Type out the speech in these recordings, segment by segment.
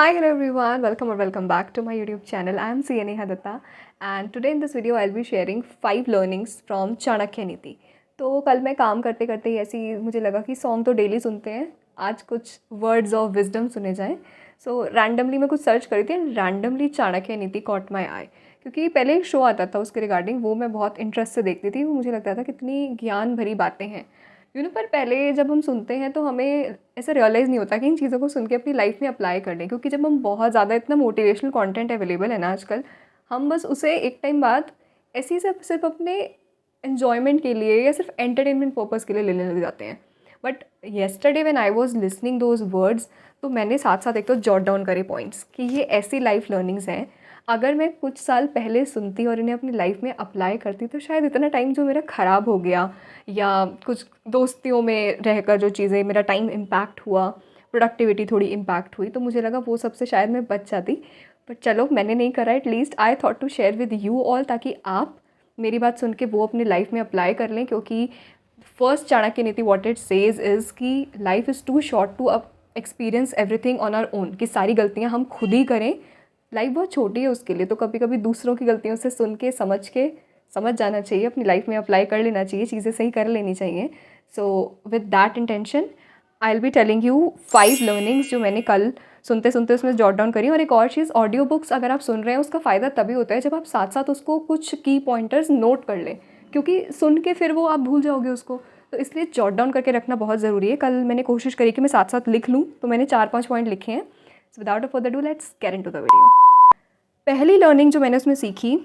Hi, hello everyone. Welcome or welcome back to my YouTube channel. I am CNA Hadatta and today in this video I'll be sharing 5 learnings from Chanakya नीति. तो कल मैं काम करते करते ही ऐसी मुझे लगा कि सॉन्ग तो डेली सुनते हैं, आज कुछ वर्ड्स ऑफ विजडम सुने जाएं. सो रैंडमली मैं कुछ सर्च करी थी एंड रैंडमली चाणक्य नीति कॉट माई आई, क्योंकि पहले एक शो आता था उसके रिगार्डिंग, वो मैं बहुत इंटरेस्ट से देखती थी. वो मुझे लगता था कितनी ज्ञान भरी बातें हैं पर पहले जब हम सुनते हैं तो हमें ऐसा रियलाइज़ नहीं होता कि इन चीज़ों को सुन के अपनी लाइफ में अप्लाई कर लें, क्योंकि जब हम बहुत ज़्यादा इतना मोटिवेशनल कंटेंट अवेलेबल है ना आजकल, हम बस उसे एक टाइम बाद ऐसे ही सिर्फ अपने एन्जॉयमेंट के लिए या सिर्फ एंटरटेनमेंट पर्पज़ के लिए लेने लग जाते हैं. But yesterday when I was listening those words, तो मैंने साथ साथ एक तो जॉट डाउन करे पॉइंट्स कि ये ऐसी लाइफ लर्निंग्स हैं, अगर मैं कुछ साल पहले सुनती और इन्हें अपनी लाइफ में अप्लाई करती तो शायद इतना टाइम जो मेरा ख़राब हो गया या कुछ दोस्तियों में रहकर जो चीज़ें मेरा टाइम इम्पैक्ट हुआ, प्रोडक्टिविटी थोड़ी इम्पैक्ट हुई, तो मुझे लगा वो सबसे शायद मैं बच जाती. बट चलो, मैंने नहीं करा. At least I thought to share with you all, ताकि आप मेरी बात सुन के वो अपनी लाइफ में अप्लाई कर लें. क्योंकि first Chanakya Niti what it says is कि life is too short to experience everything on our own, कि सारी गलतियाँ हम खुद ही करें. लाइफ बहुत छोटी है उसके लिए, तो कभी कभी दूसरों की गलतियों से सुन के समझ जाना चाहिए, अपनी लाइफ में अप्लाई कर लेना चाहिए, चीज़ें सही कर लेनी चाहिए. So with that intention I will be telling you 5 learnings जो मैंने कल सुनते सुनते उसमें जॉट डाउन करी. और एक और चीज़, ऑडियो बुक्स अगर आप सुन रहे हैं उसका फ़ायदा तभी होता है जब आप साथ साथ उसको कुछ की पॉइंटर्स नोट कर लें, क्योंकि सुन के फिर वो आप भूल जाओगे उसको. तो इसलिए जॉट डाउन करके रखना बहुत ज़रूरी है. कल मैंने कोशिश करी कि मैं साथ साथ लिख लूँ, तो मैंने 4-5 पॉइंट लिखे हैं. So without a further do, let's get into the video. पहली लर्निंग जो मैंने उसमें सीखी,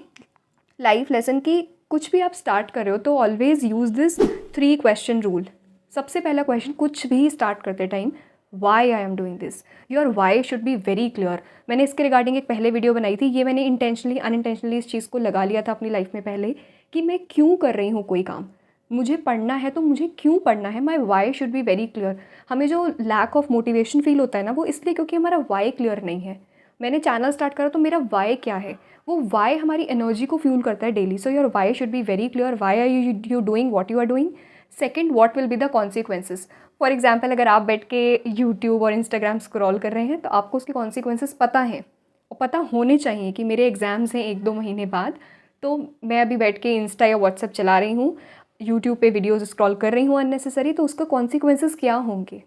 लाइफ लेसन की, कुछ भी आप स्टार्ट कर रहे हो तो always use this 3 question rule. सबसे पहला क्वेश्चन कुछ भी स्टार्ट करते time, why I am doing this. Your why should be very clear. मैंने इसके रिगार्डिंग एक पहले वीडियो बनाई थी. ये मैंने इंटेंशनली अनइंटेंशनली इस चीज़ को लगा लिया था अपनी लाइफ में पहले, कि मैं क्यों कर रही हूँ कोई काम. मुझे पढ़ना है तो मुझे क्यों पढ़ना है. My why should be very clear. हमें जो लैक ऑफ मोटिवेशन फील होता है ना, वो इसलिए क्योंकि हमारा वाई क्लियर नहीं है. मैंने चैनल स्टार्ट करा तो मेरा वाई क्या है, वो वाई हमारी एनर्जी को फ्यूल करता है daily. So your why should be very clear. Why are you doing what you are doing. Second, what will be the consequences. For example, अगर आप बैठ के यूट्यूब और इंस्टाग्राम स्क्रॉल कर रहे हैं तो आपको उसके कॉन्सिक्वेंसेज पता हैं, और पता होने चाहिए कि मेरे एग्ज़ाम्स हैं 1-2 महीने बाद, तो मैं अभी बैठ के इंस्टा या व्हाट्सएप चला रही हूँ, यूट्यूब पे वीडियोज़ स्क्रॉल कर रही हूँ अननेसेसरी, तो उसका कॉन्सिक्वेंसेज क्या होंगे.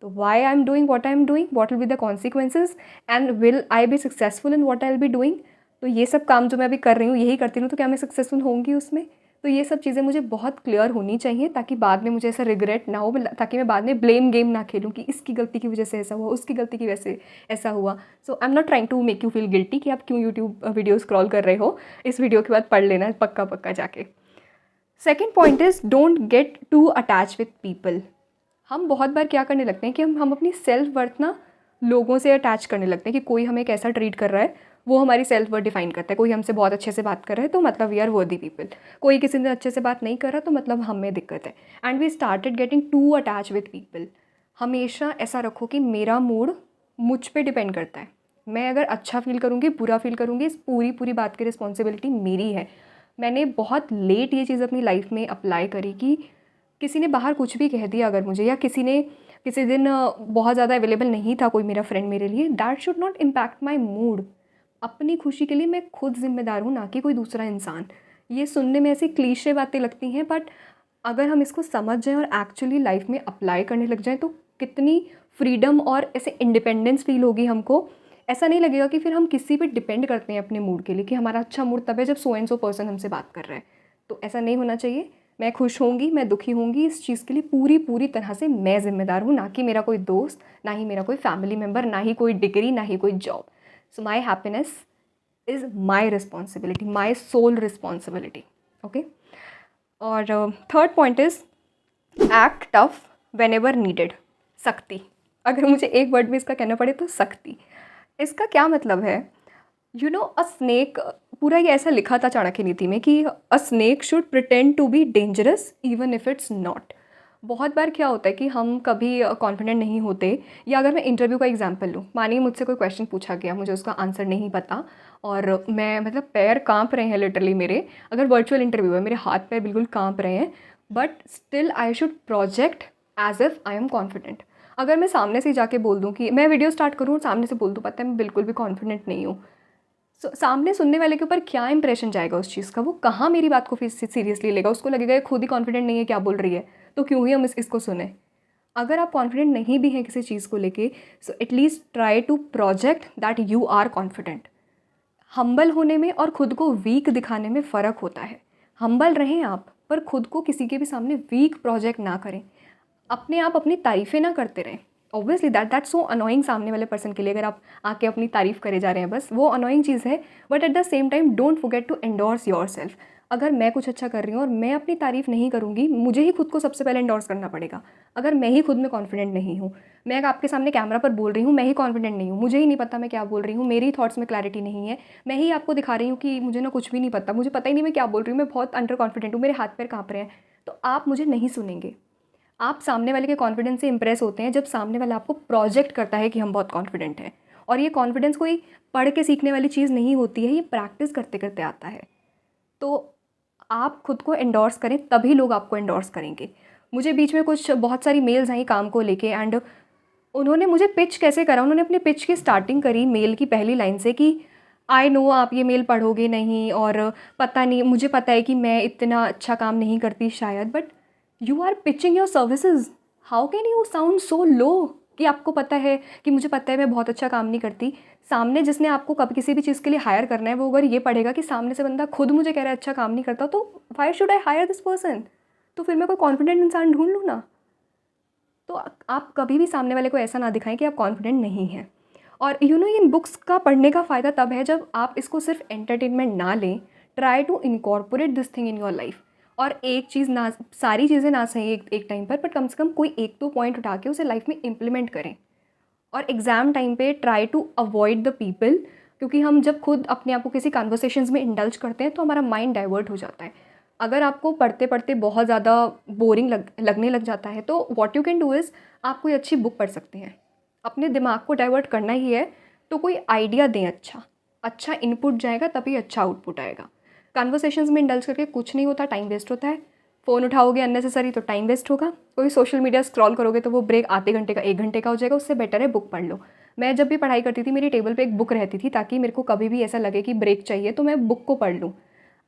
तो why I am doing what I am doing, what will be the consequences, and will I be successful in what I will be doing. तो ये सब काम जो मैं अभी कर रही हूँ यही करती हूँ, तो क्या मैं सक्सेसफुल होंगी उसमें. तो ये सब चीज़ें मुझे बहुत क्लियर होनी चाहिए, ताकि बाद में मुझे ऐसा रिग्रेट ना हो, ताकि मैं बाद में ब्लेम गेम ना खेलूँ कि इसकी गलती की वजह से ऐसा हुआ, उसकी गलती की वजह से ऐसा हुआ. So I am not trying to make you feel guilty कि आप क्यों यूट्यूब वीडियो स्क्रॉल कर रहे हो. इस वीडियो के बाद पढ़ लेना पक्का पक्का जाके. Second point is don't get to attach with people. हम बहुत बार क्या करने लगते हैं कि हम अपनी सेल्फ वर्थ ना लोगों से अटैच करने लगते हैं, कि कोई हमें कैसा ट्रीट कर रहा है वो हमारी सेल्फ वर्थ डिफाइन करता है. कोई हमसे बहुत अच्छे से बात कर रहा है तो मतलब वी आर वर्दी पीपल. कोई किसी ने अच्छे से बात नहीं कर रहा तो मतलब हम में दिक्कत है. And we started getting to attach with people. हमेशा ऐसा रखो कि मेरा मूड मुझ पे डिपेंड करता है. मैं अगर अच्छा फील करूँगी, बुरा फील करूँगी, इस पूरी पूरी बात की रिस्पॉन्सिबिलिटी मेरी है. मैंने बहुत लेट ये चीज़ अपनी लाइफ में अप्लाई करी कि किसी ने बाहर कुछ भी कह दिया अगर मुझे, या किसी दिन बहुत ज़्यादा अवेलेबल नहीं था कोई मेरा फ्रेंड मेरे लिए, that should not impact my mood. अपनी खुशी के लिए मैं खुद जिम्मेदार हूँ, ना कि कोई दूसरा इंसान. ये सुनने में ऐसी क्लीशे बातें लगती हैं, बट अगर हम इसको समझ जाएं और एक्चुअली लाइफ में अप्लाई करने लग जाएं तो कितनी फ्रीडम और ऐसे इंडिपेंडेंस फील होगी हमको. ऐसा नहीं लगेगा कि फिर हम किसी पे डिपेंड करते हैं अपने मूड के लिए, कि हमारा अच्छा मूड तब है जब सो एंड सो पर्सन हमसे बात कर रहा है. तो ऐसा नहीं होना चाहिए. मैं खुश होंगी, मैं दुखी होंगी, इस चीज़ के लिए पूरी पूरी तरह से मैं ज़िम्मेदार हूँ, ना कि मेरा कोई दोस्त, ना ही मेरा कोई फैमिली मेम्बर, ना ही कोई डिग्री, ना ही कोई job. So my happiness is my responsibility, my soul responsibility. Okay. और third point is act tough whenever needed. सख्ती. अगर मुझे एक वर्ड में इसका कहना पड़े तो सख्ती. इसका क्या मतलब है, अ स्नेक, पूरा ये ऐसा लिखा था चाणक्य नीति में कि a snake should pretend to be dangerous even if it's not. बहुत बार क्या होता है कि हम कभी कॉन्फिडेंट नहीं होते, या अगर मैं इंटरव्यू का एग्जांपल लूँ, मानिए मुझसे कोई क्वेश्चन पूछा गया, मुझे उसका आंसर नहीं पता, और मैं मतलब पैर कांप रहे हैं लिटरली मेरे, अगर वर्चुअल इंटरव्यू है मेरे हाथ पैर बिल्कुल कांप रहे हैं, but still I should project as if I am confident. अगर मैं सामने से जाके बोल दूँ कि मैं वीडियो स्टार्ट करूँ और सामने से बोल दूँ पता है मैं बिल्कुल भी कॉन्फिडेंट नहीं हूँ, सामने सुनने वाले के ऊपर क्या इंप्रेशन जाएगा उस चीज़ का, वो कहाँ मेरी बात को फिर सीरियसली लेगा, उसको लगेगा ये खुद ही कॉन्फिडेंट नहीं है क्या बोल रही है, तो क्यों ही हम इसको सुने। अगर आप कॉन्फिडेंट नहीं भी हैं किसी चीज़ को लेके, so at least try to project that you are confident. Humble होने में और खुद को वीक दिखाने में फ़र्क होता है। हम्बल रहें आप, पर खुद को किसी के भी सामने वीक प्रोजेक्ट ना करें। अपने आप अपनी तारीफ़ें ना करते रहें। ऑब्वियसली दैट्स सो अनोइंग सामने वाले पर्सन के लिए, अगर आप आके अपनी तारीफ़ करे जा रहे हैं, बस वो अनोइंग चीज़ है। But at the same time don't forget to endorse yourself. अगर मैं कुछ अच्छा कर रही हूँ और मैं अपनी तारीफ़ नहीं करूँगी, मुझे ही खुद को सबसे पहले एंडोर्स करना पड़ेगा। अगर मैं ही खुद में कॉन्फिडेंट नहीं हूँ, मैं आपके सामने कैमरा पर बोल रही हूँ, मैं ही कॉन्फिडेंट नहीं हूँ, मुझे ही नहीं पता मैं क्या बोल रही हूँ, मेरी थॉट्स में क्लैरिटी नहीं है, मैं ही आपको दिखा रही हूँ कि मुझे ना कुछ भी नहीं पता, मुझे पता ही नहीं मैं क्या बोल रही हूँ, मैं बहुत अंडर कॉन्फिडेंट हूँ, मेरे हाथ पैर काँप रहे हैं, तो आप मुझे नहीं सुनेंगे। आप सामने वाले के कॉन्फिडेंस से इंप्रेस होते हैं जब सामने वाला आपको प्रोजेक्ट करता है कि हम बहुत कॉन्फिडेंट हैं। और ये कॉन्फिडेंस कोई पढ़ के सीखने वाली चीज़ नहीं होती है, ये प्रैक्टिस करते करते आता है। तो आप खुद को एंडोर्स करें, तभी लोग आपको एंडोर्स करेंगे। मुझे बीच में कुछ बहुत सारी मेल्स आई काम को लेके, एंड उन्होंने मुझे पिच कैसे करा, उन्होंने अपने पिच की स्टार्टिंग करी मेल की पहली लाइन से कि आई नो आप ये मेल पढ़ोगे नहीं, और पता नहीं, मुझे पता है कि मैं इतना अच्छा काम नहीं करती शायद, but you are pitching your services, how can you sound so low कि आपको पता है कि मुझे पता है मैं बहुत अच्छा काम नहीं करती। सामने जिसने आपको कभी किसी भी चीज़ के लिए हायर करना है, वो अगर ये पढ़ेगा कि सामने से बंदा खुद मुझे कह रहा है अच्छा काम नहीं करता, तो why should I hire this person, तो फिर मैं कोई कॉन्फिडेंट इंसान ढूंढ लूँ ना। तो आप कभी भी सामने वाले को ऐसा ना दिखाएं कि आप कॉन्फिडेंट नहीं हैं। और इन बुक्स का पढ़ने का फ़ायदा तब है जब आप इसको सिर्फ एंटरटेनमेंट ना लें, try to incorporate this thing in your life. और एक चीज़ ना, सारी चीज़ें ना सही एक टाइम पर, कम से कम कोई एक तो पॉइंट उठा के उसे लाइफ में इम्प्लीमेंट करें। और एग्ज़ाम टाइम पे try to avoid the people, क्योंकि हम जब खुद अपने आप को किसी कन्वर्सेशंस में इंडल्ज करते हैं तो हमारा माइंड डाइवर्ट हो जाता है। अगर आपको पढ़ते पढ़ते बहुत ज़्यादा बोरिंग लगने लग जाता है, तो what you can do is आप कोई अच्छी बुक पढ़ सकते हैं। अपने दिमाग को डाइवर्ट करना ही है, तो कोई आइडिया दें, अच्छा इनपुट जाएगा तभी अच्छा आउटपुट आएगा। कन्वर्सेशंस में इंडल्ज करके कुछ नहीं होता, टाइम वेस्ट होता है। फ़ोन उठाओगे अननेसेसरी तो टाइम वेस्ट होगा। कोई सोशल मीडिया स्क्रॉल करोगे तो वो ब्रेक आधे घंटे का 1 घंटे का हो जाएगा। उससे बेटर है बुक पढ़ लो। मैं जब भी पढ़ाई करती थी मेरी टेबल पे एक बुक रहती थी, ताकि मेरे को कभी भी ऐसा लगे कि ब्रेक चाहिए तो मैं बुक को पढ़ लूँ।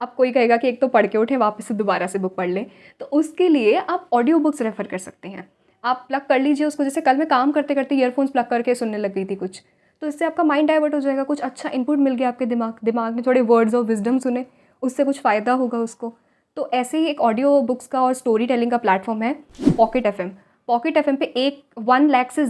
अब कोई कहेगा कि एक तो पढ़ के उठे वापस से दोबारा से बुक पढ़ लें, तो उसके लिए आप ऑडियो बुक्स रेफ़र कर सकते हैं। आप प्लग कर लीजिए उसको, जैसे कल मैं काम करते करते ईयरफोन्स प्लग करके सुनने लग गई थी कुछ, तो इससे आपका माइंड डाइवर्ट हो जाएगा, कुछ अच्छा इनपुट मिल गया आपके दिमाग में थोड़े वर्ड्स ऑफ विजडम सुने, उससे कुछ फ़ायदा होगा उसको। तो ऐसे ही एक ऑडियो बुक्स का और स्टोरी टेलिंग का प्लेटफॉर्म है पॉकेट एफएम। पॉकेट एफएम पे 1 लाख से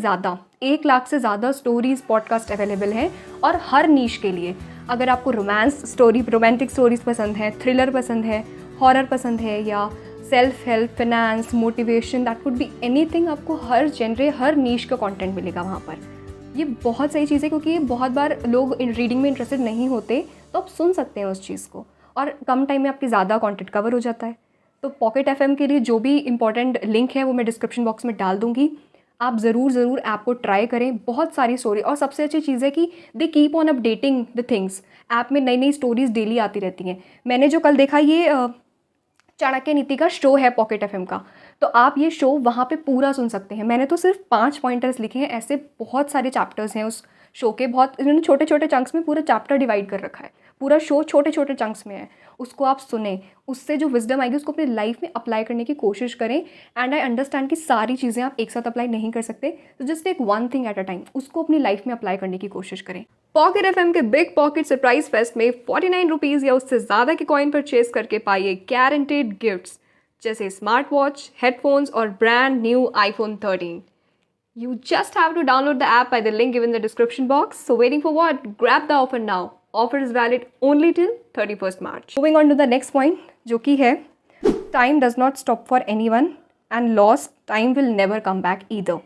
ज़्यादा स्टोरीज पॉडकास्ट अवेलेबल हैं, और हर नीश के लिए। अगर आपको रोमांटिक स्टोरीज पसंद है, थ्रिलर पसंद है, हॉरर पसंद है, या self help, finance, motivation, that could be anything, आपको हर जेनरे, हर नीश का कंटेंट मिलेगा वहाँ पर। ये बहुत सही चीज़ है, क्योंकि बहुत बार लोग रीडिंग में इंटरेस्टेड नहीं होते, तो आप सुन सकते हैं उस चीज़ को, और कम टाइम में आपकी ज़्यादा कंटेंट कवर हो जाता है। तो पॉकेट एफएम के लिए जो भी इंपॉर्टेंट लिंक है वो मैं डिस्क्रिप्शन बॉक्स में डाल दूँगी। आप ज़रूर ऐप को ट्राई करें, बहुत सारी स्टोरी, और सबसे अच्छी चीज़ है कि they keep on updating the things. App में नई नई स्टोरीज़ डेली आती रहती हैं। मैंने जो कल देखा, ये चाणक्य नीति का शो है पॉकेट एफएम का, तो आप ये शो वहाँ पे पूरा सुन सकते हैं। मैंने तो सिर्फ 5 पॉइंटर्स लिखे हैं, ऐसे बहुत सारे चैप्टर्स हैं उस शो के, बहुत इन्होंने छोटे छोटे चंक्स में पूरा चैप्टर डिवाइड कर रखा है। पूरा शो छोटे छोटे चंक्स में है, उसको आप सुने, उससे जो विजडम आएगी उसको अपनी लाइफ में अप्लाई करने की कोशिश करें। एंड आई अंडरस्टैंड कि सारी चीज़ें आप एक साथ अप्लाई नहीं कर सकते, तो just take one thing at a time, उसको अपनी लाइफ में अप्लाई करने की कोशिश करें। पॉकेट एफएम के बिग पॉकेट सरप्राइज फेस्ट में 49 रुपीज़ या उससे ज़्यादा के कॉइन परचेज करके पाइए गारंटेड गिफ्ट्स, जैसे स्मार्ट वॉच, हेडफोन्स और brand new iPhone 13. You just have to download the app by the link given in the description box. So waiting for what? Grab the offer now. Offer is valid only till 31st March. Moving on to the next point, जो कि है time does not stop for anyone and lost time will never come back either.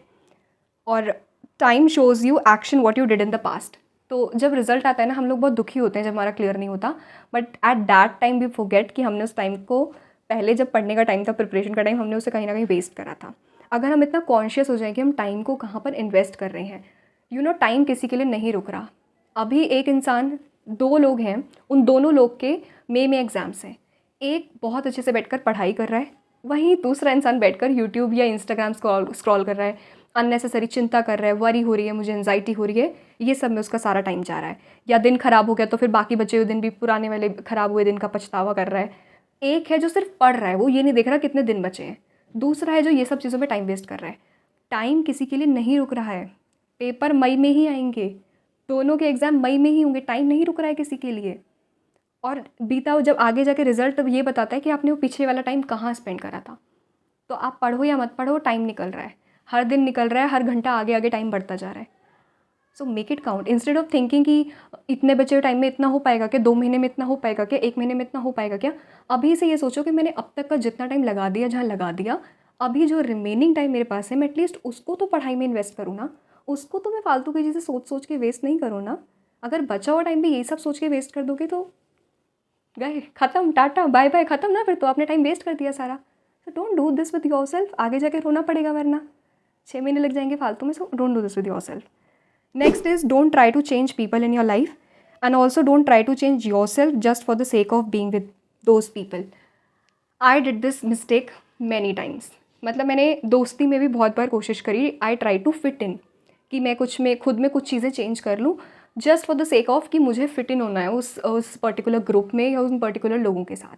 और time shows you action what you did in the past. तो जब result आता है ना, हम लोग बहुत दुखी होते हैं जब हमारा क्लियर नहीं होता, but at that time we forget कि हमने उस टाइम को, पहले जब पढ़ने का टाइम था, प्रिपरेशन का टाइम, हमने उसे कहीं ना कहीं वेस्ट करा था। अगर हम इतना कॉन्शियस हो जाए कि हम टाइम को कहाँ पर इन्वेस्ट कर रहे हैं, टाइम किसी के लिए नहीं रुक रहा। अभी एक इंसान, 2 लोग हैं, उन दोनों लोग के मई में एग्ज़ाम्स हैं। एक बहुत अच्छे से बैठकर पढ़ाई कर रहा है, वहीं दूसरा इंसान बैठकर यूट्यूब या इंस्टाग्राम स्क्रॉल कर रहा है। अननेसेसरी चिंता कर रहा है, वरी हो रही है, मुझे एंजाइटी हो रही है, ये सब में उसका सारा टाइम जा रहा है। या दिन ख़राब हो गया तो फिर बाकी बचे हुए दिन भी पुराने वाले ख़राब हुए दिन का पछतावा कर रहा है। एक है जो सिर्फ पढ़ रहा है, वो ये नहीं देख रहा कितने दिन बचे हैं। दूसरा है जो ये सब चीज़ों में टाइम वेस्ट कर रहा है। टाइम किसी के लिए नहीं रुक रहा है, पेपर मई में ही आएंगे, दोनों के एग्ज़ाम मई में ही होंगे, टाइम नहीं रुक रहा है किसी के लिए। और बीता हुआ जब आगे जाके रिजल्ट ये बताता है कि आपने वो पीछे वाला टाइम कहाँ स्पेंड करा था। तो आप पढ़ो या मत पढ़ो, टाइम निकल रहा है, हर दिन निकल रहा है, हर घंटा आगे आगे टाइम बढ़ता जा रहा है। So make it count instead of thinking कि इतने बचे हुए टाइम में इतना हो पाएगा क्या, 2 महीने में इतना हो पाएगा क्या, 1 महीने में इतना हो पाएगा क्या। अभी से ये सोचो कि मैंने अब तक का जितना टाइम लगा दिया, जहाँ लगा दिया, अभी जो रिमेनिंग टाइम मेरे पास है मैं एटलीस्ट उसको तो पढ़ाई में इन्वेस्ट करूँ ना, उसको तो मैं फालतू की चीज़ें सोच सोच के वेस्ट नहीं करूँ ना। अगर बचा हुआ टाइम भी यही सब सोच के वेस्ट कर दोगे तो गए, ख़त्म, टाटा बाय बाय, ख़त्म ना, फिर तो आपने टाइम वेस्ट कर दिया सारा। सो don't do this with your self, आगे जाके रोना पड़ेगा वरना 6 महीने लग जाएंगे फालतू में। So don't do this with yourself. Next is don't try to change people in your life and also don't try to change yourself just for the sake of being with those people. I did this mistake many times. मतलब मैंने दोस्ती में भी बहुत बार कोशिश करी, I try to fit in, कि मैं खुद में कुछ चीज़ें चेंज कर लूँ just for the sake of कि मुझे फिट इन होना है उस पर्टिकुलर ग्रुप में या उन पर्टिकुलर लोगों के साथ।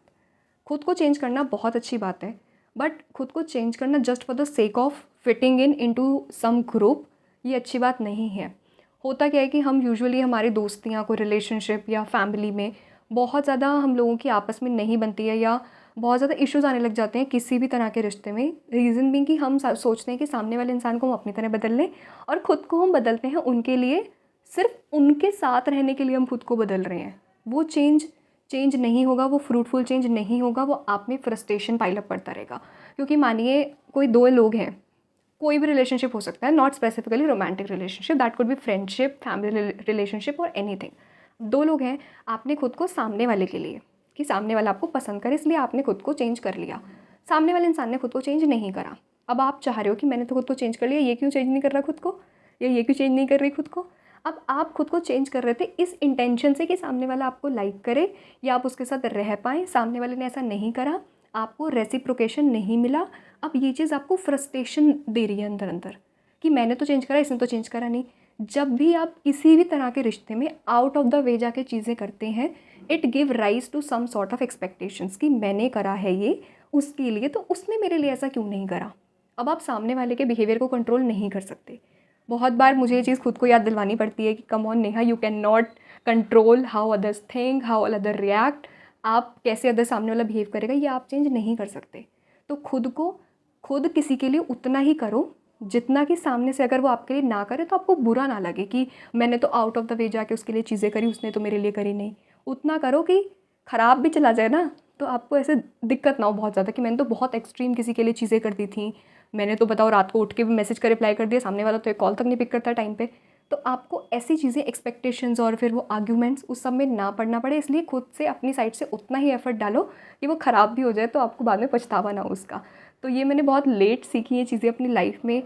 खुद को चेंज करना बहुत अच्छी बात है, बट खुद को चेंज करना just for the sake of fitting in into some group, ये अच्छी बात नहीं है। होता क्या है कि हम यूजुअली हमारी दोस्तियाँ को रिलेशनशिप या फैमिली में बहुत ज़्यादा हम लोगों की आपस में नहीं बनती है, या बहुत ज़्यादा इश्यूज़ आने लग जाते हैं किसी भी तरह के रिश्ते में। रीज़न भी कि हम सोचते हैं कि सामने वाले इंसान को हम अपनी तरह बदल लें, और ख़ुद को हम बदलते हैं उनके लिए, सिर्फ उनके साथ रहने के लिए हम खुद को बदल रहे हैं। वो चेंज नहीं होगा, वो फ्रूटफुल चेंज नहीं होगा, वो आप में फ्रस्ट्रेशन पाइलअप करता रहेगा। क्योंकि मानिए कोई 2 लोग हैं, कोई भी रिलेशनशिप हो सकता है, not specifically romantic relationship, that could be friendship, family relationship और एनीथिंग। 2 लोग हैं, आपने खुद को सामने वाले के लिए, कि सामने वाला आपको पसंद करे इसलिए आपने खुद को चेंज कर लिया, सामने वाले इंसान ने खुद को चेंज नहीं करा। अब आप चाह रहे हो कि मैंने तो खुद को चेंज कर लिया, ये क्यों चेंज नहीं कर रहा खुद को, या ये क्यों चेंज नहीं कर रही खुद को। अब आप खुद को चेंज कर रहे थे इस इंटेंशन से कि सामने वाला आपको लाइक करे या आप उसके साथ रह पाएँ, सामने वाले ने ऐसा नहीं करा, आपको रेसिप्रोकेशन नहीं मिला। अब ये चीज़ आपको फ्रस्ट्रेशन दे रही है अंदर अंदर कि मैंने तो चेंज करा, इसने तो चेंज करा नहीं। जब भी आप किसी भी तरह के रिश्ते में आउट ऑफ द वे जाके चीज़ें करते हैं, it give rise to some sort of expectations कि मैंने करा है ये उसके लिए, तो उसने मेरे लिए ऐसा क्यों नहीं करा। अब आप सामने वाले के बिहेवियर को कंट्रोल नहीं कर सकते। बहुत बार मुझे ये चीज़ खुद को याद दिलवानी पड़ती है कि come on Neha, you can not control how others think, how other react. आप कैसे अदर सामने वाला बिहेव करेगा ये आप चेंज नहीं कर सकते। तो खुद किसी के लिए उतना ही करो जितना कि सामने से अगर वो आपके लिए ना करे तो आपको बुरा ना लगे कि मैंने तो आउट ऑफ द वे जाके उसके लिए चीज़ें करी, उसने तो मेरे लिए करी नहीं। उतना करो कि ख़राब भी चला जाए ना तो आपको ऐसे दिक्कत ना हो बहुत ज़्यादा कि मैंने तो बहुत एक्सट्रीम किसी के लिए चीज़ें कर दी थी, मैंने तो बताओ रात को उठ के भी मैसेज का रिप्लाई कर दिया, सामने वाला तो एक कॉल तक नहीं पिक करता टाइम पे। तो आपको ऐसी चीज़ें, एक्सपेक्टेशंस और फिर वो आर्ग्यूमेंट्स उस सब में ना पड़ना पड़े, इसलिए खुद से अपनी साइड से उतना ही एफर्ट डालो कि वो ख़राब भी हो जाए तो आपको बाद में पछतावा ना हो उसका। तो ये मैंने बहुत लेट सीखी ये चीज़ें अपनी लाइफ में,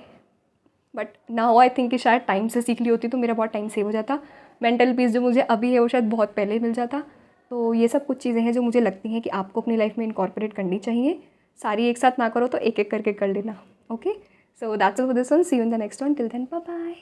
बट नाउ आई थिंक कि शायद टाइम से सीख ली होती तो मेरा बहुत टाइम सेव हो जाता। मेंटल पीस जो मुझे अभी है वो शायद बहुत पहले मिल जाता। तो ये सब कुछ चीज़ें हैं जो मुझे लगती हैं कि आपको अपनी लाइफ में इनकॉर्पोरेट करनी चाहिए। सारी एक साथ ना करो तो एक एक करके कर लेना। Okay, so that's all for this one, see you in the next one, till then bye bye.